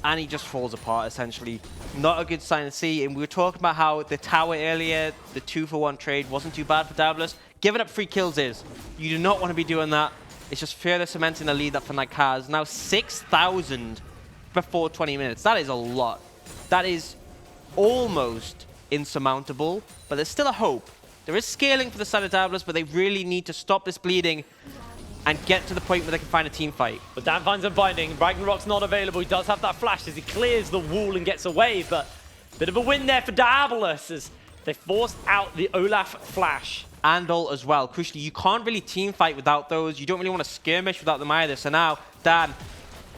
and he just falls apart, essentially. Not a good sign to see. And we were talking about how the tower earlier, the 2-for-1 trade, wasn't too bad for Diabolus. Giving up 3 kills is. You do not want to be doing that. It's just further cementing the lead that Fnatic has. Now 6,000 before 20 minutes. That is a lot. That is almost insurmountable, but there's still a hope. There is scaling for the side of Diabolus, but they really need to stop this bleeding and get to the point where they can find a team fight. But Dan finds a binding. Ragnarok's not available. He does have that flash as he clears the wall and gets away, but bit of a win there for Diabolus as they forced out the Olaf flash. And ult as well. Crucially, you can't really team fight without those. You don't really want to skirmish without them either. So now, Dan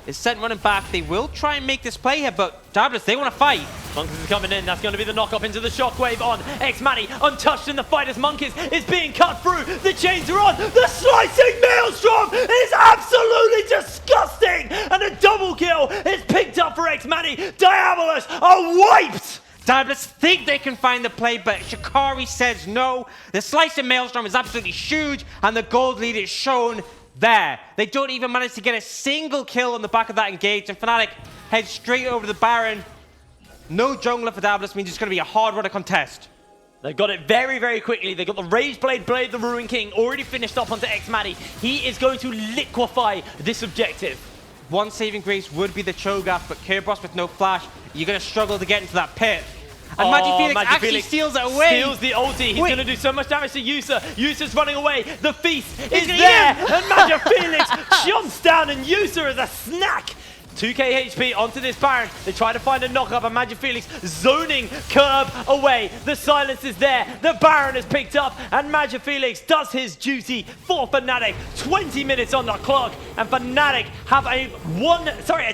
is sent running back. They will try and make this play here, but Diabolus, they want to fight. Monkeys is coming in. That's going to be the knock-up into the shockwave on X-Mani. Untouched in the fight as Monkeys is being cut through. The chains are on. The slicing maelstrom is absolutely disgusting. And a double kill is picked up for X-Mani. Diabolus are wiped. Diabolus think they can find the play, but Shikari says no. The slicing maelstrom is absolutely huge, and the gold lead is shown there. They don't even manage to get a single kill on the back of that engage, and Fnatic heads straight over the Baron. No jungler for Diabolus means it's going to be a hard run contest. They got it very, very quickly. They got the Rage Blade, the Ruin King, already finished up onto X-Mani. He is going to liquefy this objective. One saving grace would be the Cho'Gath, but Kerberos with no flash, you're going to struggle to get into that pit. And Magifelix actually steals it away. Steals the ulti. He's going to do so much damage to Yusa. Yusa's running away. The feast is there. And Magifelix jumps down, and Yusa is a snack. 2k HP onto this Baron. They try to find a knock-up, and Magifelix zoning curb away. The silence is there. The Baron is picked up, and Magifelix does his duty for Fnatic. 20 minutes on the clock, and Fnatic have a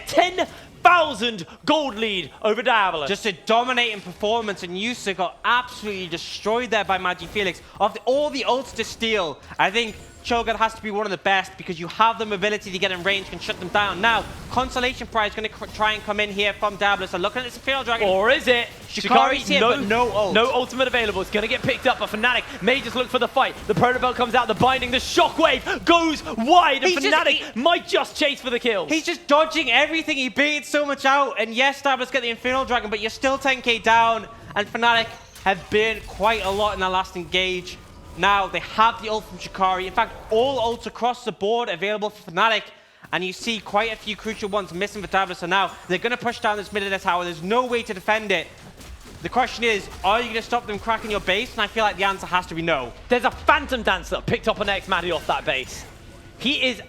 10,000 gold lead over Diabolus. Just a dominating performance, and Yusa got absolutely destroyed there by Magifelix. Of all the ults to steal, I think Cho'Gath has to be one of the best because you have the mobility to get in range and shut them down. Now, Consolation Prize is going to try and come in here from Diabolus. And looking at this Imperial Dragon. Or is it? Shikari's here, but no ult. No ultimate available. It's going to get picked up, but Fnatic may just look for the fight. The Protobelt comes out, the binding, the shockwave goes wide, and Fnatic might just chase for the kills. He's just dodging everything. He baited so much out. And yes, Diabolus get the Infernal Dragon, but you're still 10k down. And Fnatic have burned quite a lot in their last engage. Now, they have the ult from Shikari. In fact, all ults across the board available for Fnatic. And you see quite a few crucial ones missing for Diabolus. So now, they're going to push down this mid of the tower. There's no way to defend it. The question is, are you going to stop them cracking your base? And I feel like the answer has to be no. There's a Phantom Dancer picked up on X-Mani off that base. He is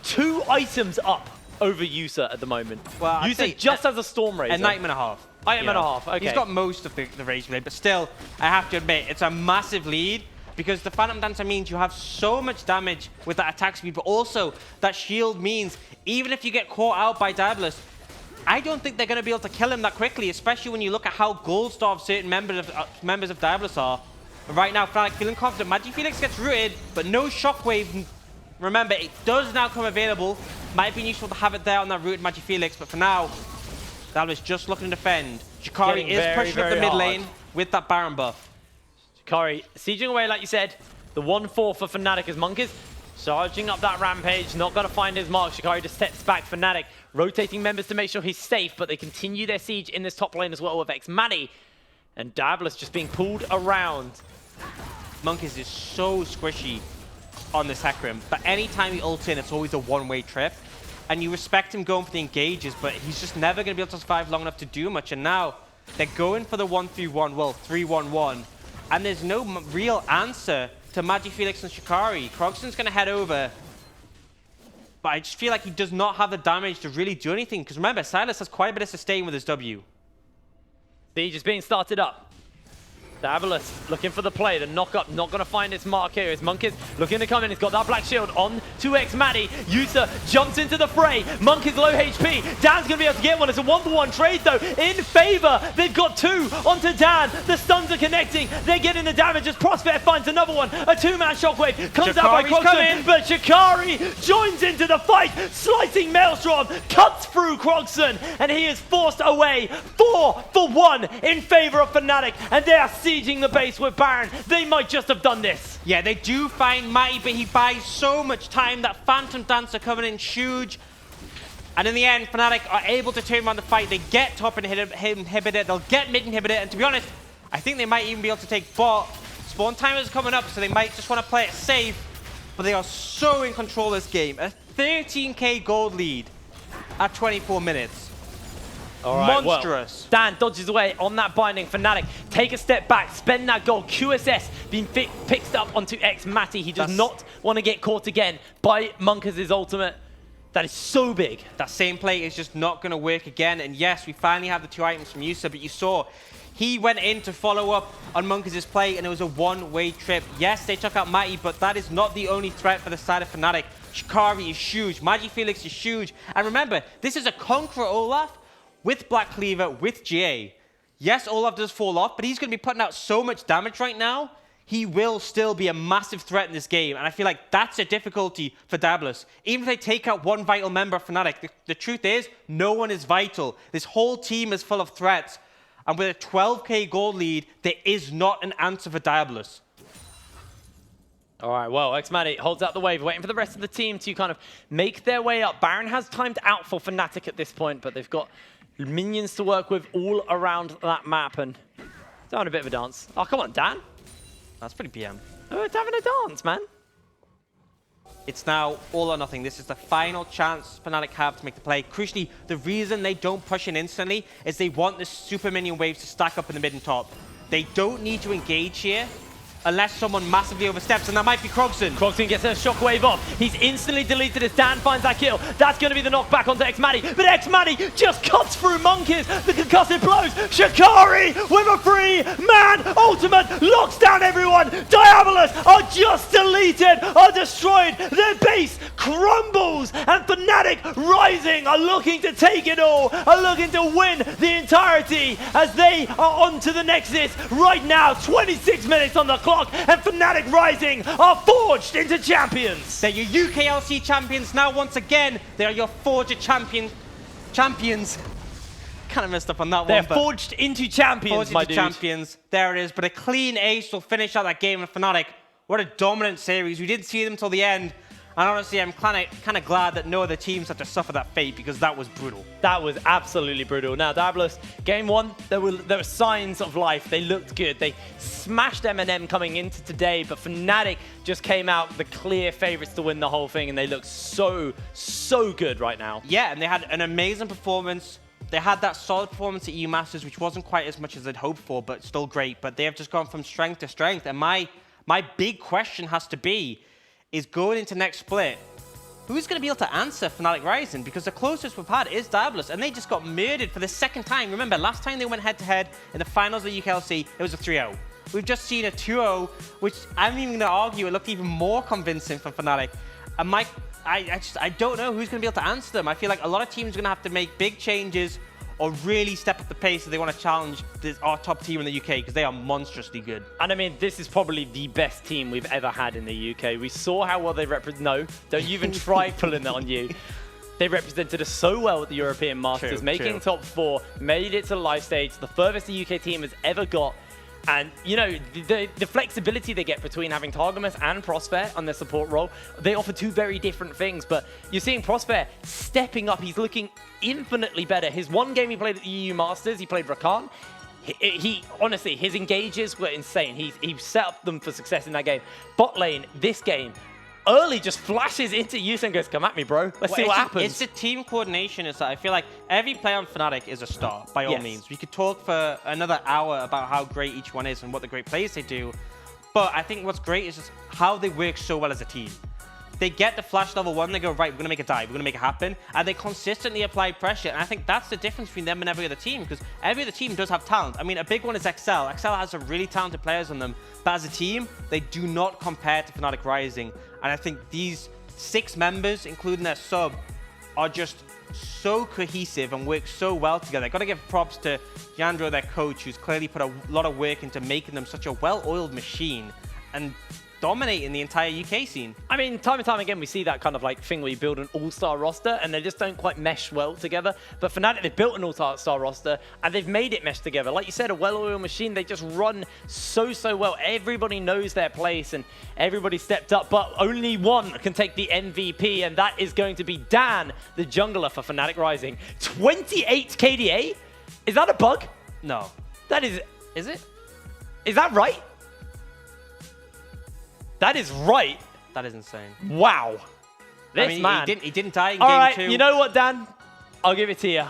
2 items up over Yusa at the moment. Well, Yusa just has a Storm Razor. A item and a half. Item and a half, okay. He's got most of the Rage Blade, but still, I have to admit, it's a massive lead because the Phantom Dancer means you have so much damage with that attack speed, but also that shield means even if you get caught out by Diabolus, I don't think they're going to be able to kill him that quickly, especially when you look at how gold-starved certain members of Diabolus are. And right now, Fnatic feeling confident. Magifelix gets rooted, but no shockwave. Remember, it does now come available. Might have been useful to have it there on that rooted Magifelix, but for now, Diabolus just looking to defend. Shikari is pushing up the mid lane with that Baron buff. Shikari sieging away, like you said. The 1-4 for Fnatic as Monkeys charging up that rampage. Not going to find his mark. Shikari just steps back. Fnatic rotating members to make sure he's safe, but they continue their siege in this top lane as well with X-Mani. And Diabolus just being pulled around. Monkeys is so squishy on this Hecarim, but anytime he ults in, it's always a one-way trip. And you respect him going for the engages, but he's just never going to be able to survive long enough to do much. And now they're going for the 1-3-1, well, 3-1-1. And there's no real answer to Magifelix and Shikari. Krogson's going to head over. But I just feel like he does not have the damage to really do anything. Because remember, Silas has quite a bit of sustain with his W. Siege is being started up. Diabolus looking for the play. The knock-up not going to find its mark here. His Monkeys looking to come in. He's got that black shield on to X-Mani. Yusa jumps into the fray. Monkeys low HP. Dan's going to be able to get one. It's a 1-for-1 trade, though, in favor. They've got 2 onto Dan. The stuns are connecting. They're getting the damage as Prospect finds another one. A 2-man shockwave comes out by Krogson, but Shikari joins into the fight. Slicing Maelstrom cuts through Krogson, and he is forced away. 4-for-1 in favor of Fnatic, and they are sieging the base with Baron. They might just have done this. Yeah, they do find Mighty, but he buys so much time. That Phantom Dancer coming in huge. And in the end, Fnatic are able to turn around the fight. They get top inhibitor, they'll get mid inhibitor, and to be honest, I think they might even be able to take bot. Spawn timer is coming up, so they might just want to play it safe, but they are so in control of this game. A 13k gold lead at 24 minutes. All right, monstrous. Well, Dan dodges away on that binding. Fnatic take a step back, spend that gold. QSS being picked up onto X-Matty. He does not want to get caught again by Monkas' ultimate. That is so big. That same play is just not going to work again. And yes, we finally have the 2 items from Yusa, but you saw he went in to follow up on Monkas' play, and it was a one-way trip. Yes, they took out Matty, but that is not the only threat for the side of Fnatic. Shikari is huge. Magi Felix is huge. And remember, this is a Conqueror Olaf with Black Cleaver, with GA. Yes, Olaf does fall off, but he's going to be putting out so much damage right now, he will still be a massive threat in this game. And I feel like that's a difficulty for Diabolus. Even if they take out one vital member of Fnatic, the truth is, no one is vital. This whole team is full of threats. And with a 12k gold lead, there is not an answer for Diabolus. All right, well, X-Matty holds out the wave, waiting for the rest of the team to kind of make their way up. Baron has timed out for Fnatic at this point, but they've got minions to work with all around that map, and it's having a bit of a dance. Oh, come on, Dan. That's pretty PM. Oh, it's having a dance, man. It's now all or nothing. This is the final chance Fnatic have to make the play. Crucially, the reason they don't push in instantly is they want the super minion waves to stack up in the mid and top. They don't need to engage here unless someone massively oversteps, and that might be Krogson. Krogson gets a shockwave off. He's instantly deleted as Dan finds that kill. That's going to be the knockback onto X-Matty, but X-Matty just cuts through Monkas. The concussive blows. Shikari with a free-man ultimate locks down everyone. Diabolus are just deleted, are destroyed. Their base crumbles, and Fnatic Rising are looking to take it all, are looking to win the entirety as they are on to the Nexus right now. 26 minutes on the clock. And Fnatic Rising are forged into champions. They're your UKLC champions now once again. They are your forged champions. Kind of messed up on that one. They're forged into champions, my dude. Champions. There it is. But a clean ace will finish out that game with Fnatic. What a dominant series. We didn't see them till the end. And honestly, I'm kind of glad that no other teams had to suffer that fate, because that was brutal. That was absolutely brutal. Now, Diabolus, game one, there were signs of life. They looked good. They smashed M&M coming into today, but Fnatic just came out the clear favorites to win the whole thing, and they look so, so good right now. Yeah, and they had an amazing performance. They had that solid performance at EU Masters, which wasn't quite as much as they'd hoped for, but still great. But they have just gone from strength to strength. And my big question has to be, is going into next split, who's going to be able to answer Fnatic Rising? Because the closest we've had is Diabolus, and they just got murdered for the second time. Remember, last time they went head-to-head in the finals of the UKLC, it was a 3-0. We've just seen a 2-0, which I'm even going to argue it looked even more convincing for Fnatic. And I don't know who's going to be able to answer them. I feel like a lot of teams are going to have to make big changes or really step up the pace if they want to challenge our top team in the UK, because they are monstrously good. And I mean, this is probably the best team we've ever had in the UK. We saw how well they represent. No, don't you even try pulling that on you. They represented us so well at the European Masters, making top 4, made it to the live stage, the furthest the UK team has ever got. And, you know, the flexibility they get between having Targamas and Prosper on their support role, they offer 2 very different things. But you're seeing Prosper stepping up. He's looking infinitely better. His one game he played at the EU Masters, he played Rakan. He honestly, his engages were insane. He set up them for success in that game. Bot lane, this game, early just flashes into Yusa and goes, come at me, bro. Let's see what happens. It's the team coordination. Is that I feel like every player on Fnatic is a star, by all means. We could talk for another hour about how great each one is and what the great plays they do. But I think what's great is just how they work so well as a team. They get the flash level 1, they go, right, we're going to make a dive, we're going to make it happen. And they consistently apply pressure. And I think that's the difference between them and every other team, because every other team does have talent. I mean, a big one is XL. XL has some really talented players on them. But as a team, they do not compare to Fnatic Rising. And I think these 6 members, including their sub, are just so cohesive and work so well together. I've got to give props to Yandro, their coach, who's clearly put a lot of work into making them such a well-oiled machine. And dominating the entire UK scene. I mean, time and time again, we see that kind of like thing where you build an all-star roster and they just don't quite mesh well together. But Fnatic, they've built an all-star roster and they've made it mesh together. Like you said, a well-oiled machine, they just run so well. Everybody knows their place and everybody stepped up, but only one can take the MVP, and that is going to be Dan, the jungler for Fnatic Rising. 28 KDA? Is that a bug? No. That is... Is it? Is that right? That is right. That is insane. Wow. This I mean, man. He didn't die in All game right, 2. you know what, Dan? I'll give it to you.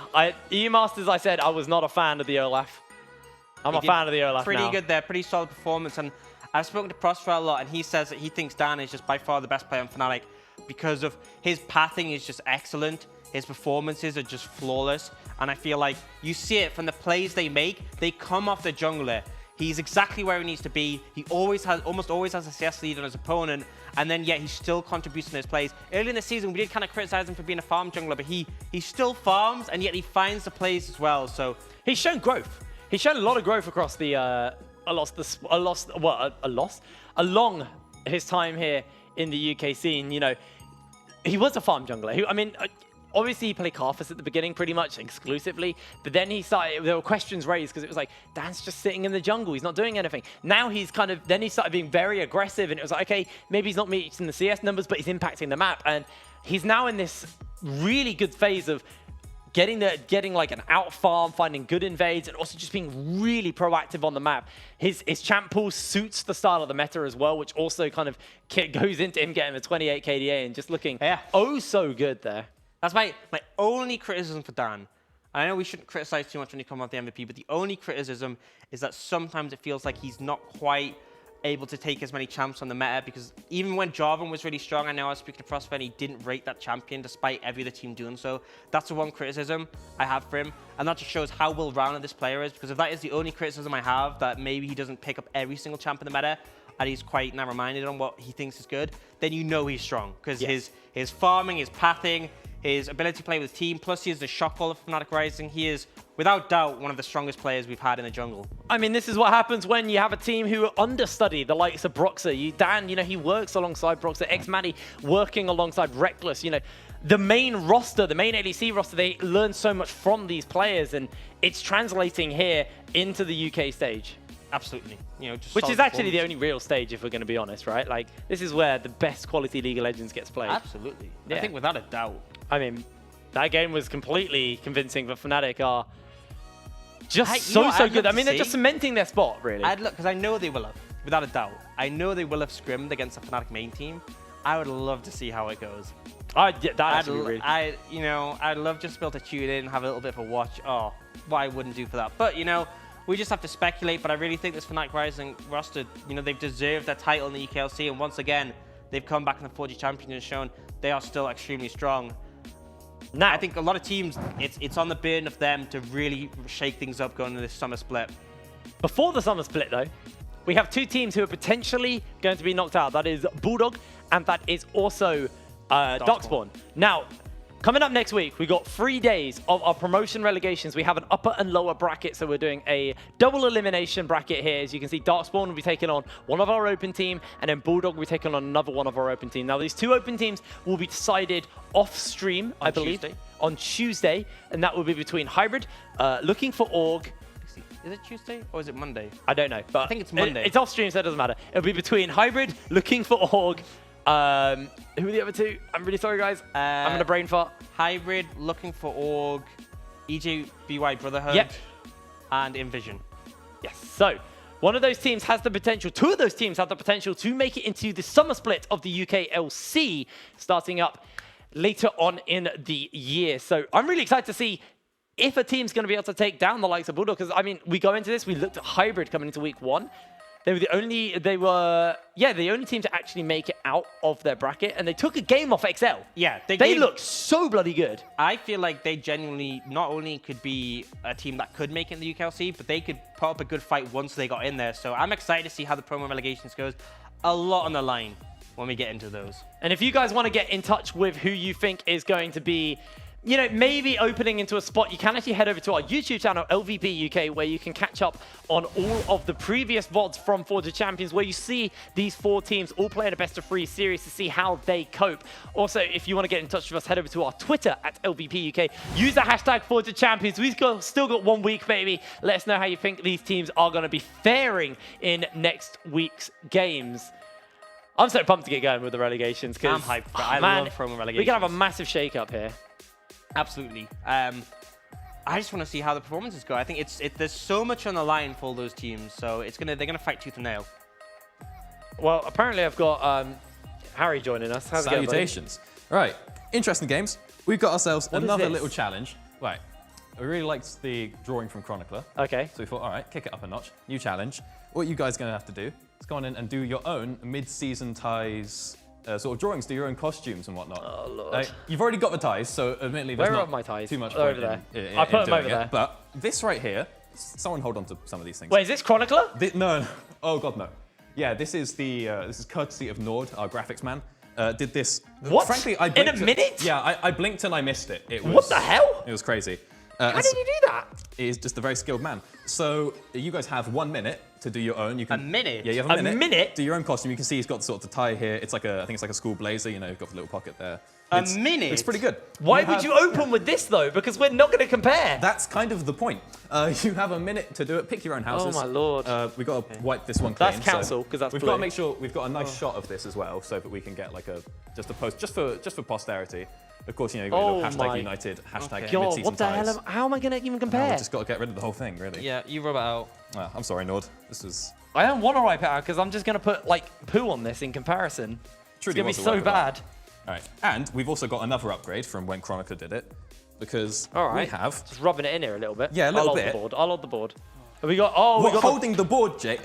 EU Masters, I said I was not a fan of the Olaf. I'm a fan of the Olaf Pretty now. good there, pretty solid performance. And I've spoken to Prosper a lot, and he says that he thinks Dan is just by far the best player on Fnatic because of his pathing is just excellent. His performances are just flawless. And I feel like you see it from the plays they make. They come off the jungler. He's exactly where he needs to be. He almost always has a CS lead on his opponent, and then yet he still contributes in his plays. Early in the season, we did kind of criticize him for being a farm jungler, but he still farms, and yet he finds the plays as well. So he's shown growth. He's shown a lot of growth across the along his time here in the UK scene. You know, he was a farm jungler. I mean, obviously he played Karthus at the beginning pretty much exclusively, but then there were questions raised because it was like, Dan's just sitting in the jungle, he's not doing anything. Now then he started being very aggressive, and it was like, okay, maybe he's not meeting the CS numbers, but he's impacting the map. And he's now in this really good phase of getting like an out farm, finding good invades, and also just being really proactive on the map. His champ pool suits the style of the meta as well, which also kind of goes into him getting a 28 KDA and just looking oh so good there. that's my only criticism for Dan. I know we shouldn't criticize too much when you come off the MVP, but the only criticism is that sometimes it feels like he's not quite able to take as many champs on the meta, because even when Jarvan was really strong, I know I was speaking to Prosper and he didn't rate that champion despite every other team doing so. That's the one criticism I have for him, and that just shows how well-rounded this player is, because if that is the only criticism I have, that maybe he doesn't pick up every single champ in the meta, and he's quite narrow-minded on what he thinks is good, then you know he's strong, because his farming, his pathing, his ability to play with his team, plus he is the shot caller for Fnatic Rising. He is, without doubt, one of the strongest players we've had in the jungle. I mean, this is what happens when you have a team who understudy the likes of Broxah. Dan, you know, he works alongside Broxah. X-Maddie working alongside Reckless. You know, the main roster, the main ADC roster, they learn so much from these players, and it's translating here into the UK stage. Absolutely. You know, just which is actually the only real stage, if we're going to be honest, right? Like, this is where the best quality League of Legends gets played. Absolutely. Yeah. I think without a doubt. I mean, that game was completely convincing, but Fnatic are just so good. I mean, they're just cementing their spot, really. I'd look, because I know they will have, without a doubt. I know they will have scrimmed against the Fnatic main team. I would love to see how it goes. I'd love just to be able to tune in, have a little bit of a watch. Oh, what I wouldn't do for that. But, you know, we just have to speculate, but I really think this Fnatic Rising roster, you know, they've deserved their title in the UKLC, and once again, they've come back in the 4G Champions and shown they are still extremely strong. Now, I think a lot of teams, it's on the burden of them to really shake things up going into this summer split. Before the summer split, though, we have two teams who are potentially going to be knocked out. That is Bulldog, and that is also Darkspawn. Now, coming up next week, we got 3 days of our promotion relegations. We have an upper and lower bracket, so we're doing a double elimination bracket here. As you can see, Darkspawn will be taking on one of our open team, and then Bulldog will be taking on another one of our open team. Now, these two open teams will be decided off stream, I believe, on Tuesday, and that will be between Hybrid, looking for Org. Is it Tuesday or is it Monday? I don't know, but I think it's Monday. It's off stream, so it doesn't matter. It'll be between Hybrid, looking for Org. Who are the other two? I'm really sorry, guys. I'm going to brain fart. Hybrid, looking for Org, EJBY Brotherhood, and Envision. Yes, so one of those teams has the potential, two of those teams have the potential to make it into the summer split of the UKLC, starting up later on in the year. So I'm really excited to see if a team's going to be able to take down the likes of Bulldog, because, I mean, we go into this, we looked at Hybrid coming into week 1. They were the only team to actually make it out of their bracket, and they took a game off XL. Yeah, they looked so bloody good. I feel like they genuinely not only could be a team that could make it in the UKLC, but they could put up a good fight once they got in there. So I'm excited to see how the promo relegations goes. A lot on the line when we get into those. And if you guys want to get in touch with who you think is going to be you know, maybe opening into a spot, you can actually head over to our YouTube channel, LVP UK, where you can catch up on all of the previous VODs from Forge of Champions, where you see these 4 teams all playing a best-of-3 series to see how they cope. Also, if you want to get in touch with us, head over to our Twitter at LVP UK. Use the hashtag Forge of Champions. We've still got 1 week, baby. Let us know how you think these teams are going to be faring in next week's games. I'm so pumped to get going with the relegations. I'm hyped. I love throwing relegations. We can have a massive shake-up here. Absolutely. I just want to see how the performances go. I think there's so much on the line for all those teams, so they're gonna fight tooth and nail. Well, apparently I've got Harry joining us. How's Salutations. Right, interesting games. We've got ourselves another little challenge. Right, I really liked the drawing from Chronicler. Okay. So we thought, all right, kick it up a notch. New challenge. What you guys are gonna have to do is go on in and do your own mid-season ties. Sort of drawings, do your own costumes and whatnot. Oh, Lord. You've already got the ties, so admittedly there's Where not are my ties? too much They're point over there. in I put them doing over it. there. But this right here, someone hold on to some of these things. Wait, is this Chronicler? No. Oh, God, no. Yeah, this is courtesy of Nord, our graphics man. Did this. What? Frankly, I In blinked. a minute? Yeah, I blinked and I missed it. What the hell? It was crazy. How did you do that? He's just a very skilled man. So you guys have 1 minute to do your own. You can, A minute? Yeah, you have a minute. A minute? Do your own costume. You can see he's got sort of the tie here. It's like I think it's like a school blazer. You know, you've got the little pocket there. A minute? It's pretty good. Why would you open with this, though? Because we're not going to compare. That's kind of the point. You have a minute to do it. Pick your own houses. Oh, my Lord. We've got to wipe this one clean. That's council, because that's We've blue. got to make sure we've got a nice shot of this as well, so that we can get like a post just for posterity. Of course, you know, you've got a little hashtag United, hashtag God, mid-season what the ties. hell? How am I going to even compare? We've just got to get rid of the whole thing, really. Yeah, you rub it out. Well, I'm sorry, Nord. This was I don't want to wipe it out because I'm just going to put like poo on this in comparison. truly It's going to be was a so work of art. bad. All right, and we've also got another upgrade from when Chronicler did it, because All right. we have. Just rubbing it in here a little bit. Yeah, a little I'll bit. Hold the board. I'll hold the board. Have we got? Oh, we Well, got holding the board, Jay.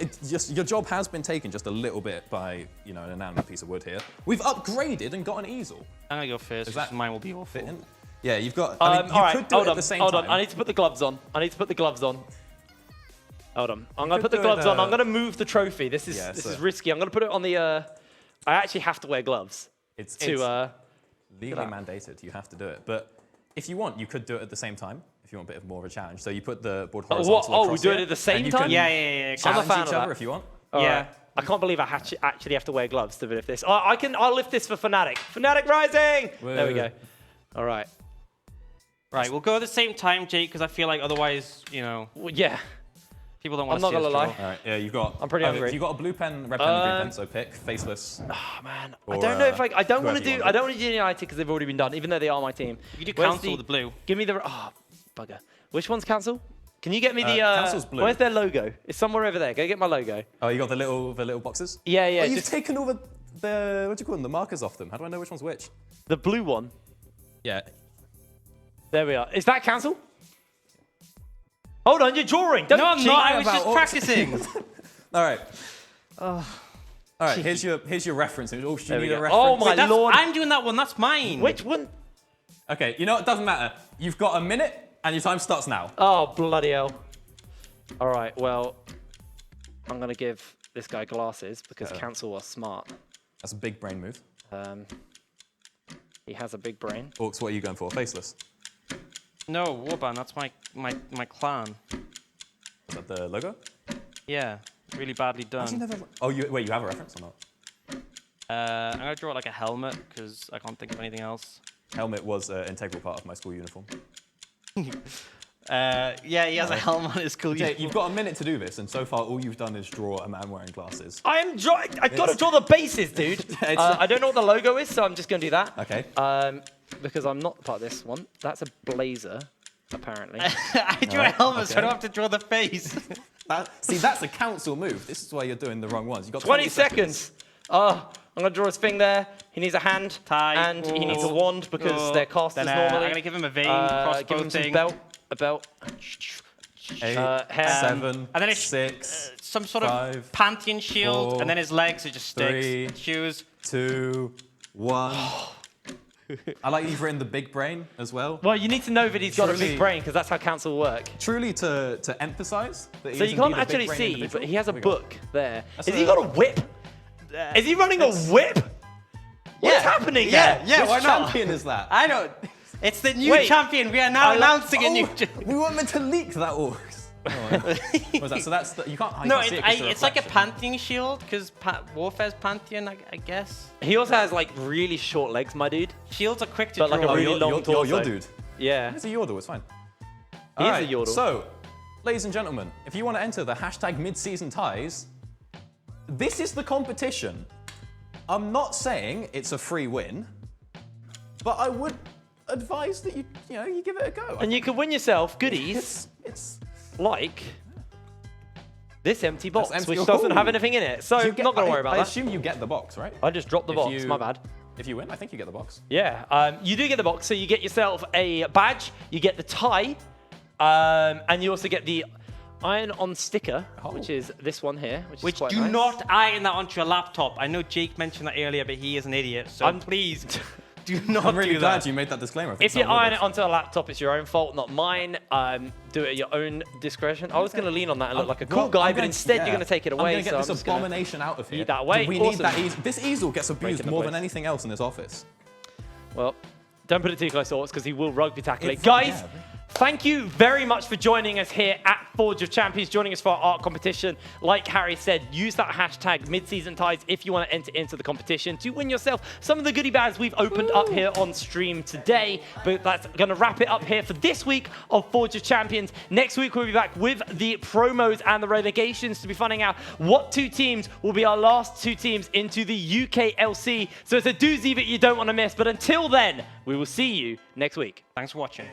Your job has been taken just a little bit by an inanimate piece of wood here. We've upgraded and got an easel. I'm gonna go first. Is that mine will be awful. Fit in? Yeah, you've got. all I mean, you right, could do hold it on, at the same hold time. on. I need to put the gloves on. Hold on. I'm going to could put the do gloves it, on. I'm going to move the trophy. This is yeah, this so- is risky. I'm going to put it on the. I actually have to wear gloves It's to. legally mandated. You have to do it. But if you want, you could do it at the same time. If you want a bit of more of a challenge, so you put the board horizontal what? Oh, we across do it here, at the same and you time? can Yeah. I'm a Challenge fan each of other that. if you want. All Yeah. right. I can't believe I actually have to wear gloves to lift this. I'll lift this for Fnatic. Fnatic rising! There we Woo. go. All right. Right, we'll go at the same time, Jake, because I feel like otherwise, Well, yeah. people don't want I'm to not see us gonna lie. draw. All right. Yeah, you've got. I'm pretty hungry. You've got a blue pen, red pen, and green pen. So pick faceless. Oh man, I Or, don't know if I don't want whoever to you do. want. I don't want to do United because they've already been done, even though they are my team. You do Where's council with the blue. Give me the. Oh, bugger. Which one's council? Can you get me the? Council's blue. Where's their logo? It's somewhere over there. Go get my logo. Oh, you got the little boxes. Yeah. Oh, you've Just taken all the what do you call them? The markers off them. How do I know which one's which? the blue one. Yeah. There we are. Is that council? Hold on, you're drawing. Don't No, I'm cheat. not. I was about just all- practicing. All right. All right. Here's your reference. Oh, should There you we need a go. reference? Oh my That's- lord. I'm doing that one. That's mine. Which one? Okay. You know what? Doesn't matter. You've got a minute, and your time starts now. Oh bloody hell. All right. Well, I'm gonna give this guy glasses because council was smart. That's a big brain move. He has a big brain. Orcs, what are you going for? Faceless. No, Warband. That's my clan. Is that the logo? Yeah, really badly done. Oh, you have a reference or not? I'm gonna draw like a helmet because I can't think of anything else. Helmet was an integral part of my school uniform. Yeah, he has a helmet on his school Jay, uniform. you've got a minute to do this, and so far all you've done is draw a man wearing glasses. I am drawing. I gotta draw the bases, dude. I don't know what the logo is, so I'm just gonna do that. Okay. Because I'm not part of this one. That's a blazer, apparently. I drew a helmet, so I don't have to draw the face. See, that's a council move. This is why you're doing the wrong ones. You've got 20 seconds. Oh, I'm gonna draw his thing there. He needs a hand, Tie. and he needs a wand because they're casters Then, normally. I'm gonna give him a vein crossbow give him some thing. belt, a belt. 8, hair. 7, And then it's 6, some sort 5, of Pantheon shield, 4, and then his legs are just sticks. 3, Shoes. 2, 1. I like you've written the big brain as well. Well, you need to know that he's got a Truly- big brain because that's how council work. Truly to emphasize that So you can't actually see, but he has a book there. Has he got a whip? Is he running a whip? What's happening Yeah, there? yeah, Which why not? champion is that? I don't. It's the new Wait. champion. We are now announcing a new Oh, champion. we weren't meant to leak that. Oh, what was that? So that's you can't. You No, can't see it 'cause it's of like a reflection. Pantheon shield, because Warfare's Pantheon, I guess. He also has like really short legs, my dude. Shields are quick to But like draw. a really you're, long you're, torso. you're dude. Yeah. It's a yordle. It's fine. He is a Alright, yordle. So, ladies and gentlemen, if you want to enter the hashtag mid-season ties, this is the competition. I'm not saying it's a free win, but I would advise that you give it a go. And you can win yourself goodies It's like this empty box, That's empty. which doesn't have Ooh. anything in it. So you I'm not going to worry about I that. assume you get the box, right? I just dropped the If box, you- my bad. If you win, I think you get the box. Yeah, you do get the box, so you get yourself a badge, you get the tie, and you also get the iron-on sticker, which is this one here, which is quite Do nice. not iron that onto your laptop. I know Jake mentioned that earlier, but he is an idiot. So please, do not I'm really do glad that. you made that disclaimer. I think If you someone iron would it onto a laptop, it's your own fault, not mine. Do it at your own discretion. I was going to lean on that and look like a cool Well, guy, I'm but gonna- instead yeah. you're going to take it I'm away. going to so get I'm this just gonna abomination out of here. eat that away. We Awesome. need that easel. This easel gets abused the more place. than anything else in this office. Well, don't put it too close to us because he will rugby tackle it. It's- Guys, yeah. thank you very much for joining us here at Forge of Champions, joining us for our art competition. Like Harry said, use that hashtag midseason ties if you want to enter into the competition to win yourself some of the goodie bags we've opened up here on stream today. But that's going to wrap it up here for this week of Forge of Champions. Next week, we'll be back with the promos and the relegations to be finding out what two teams will be our last two teams into the UKLC. So it's a doozy that you don't want to miss. But until then, we will see you next week. Thanks for watching.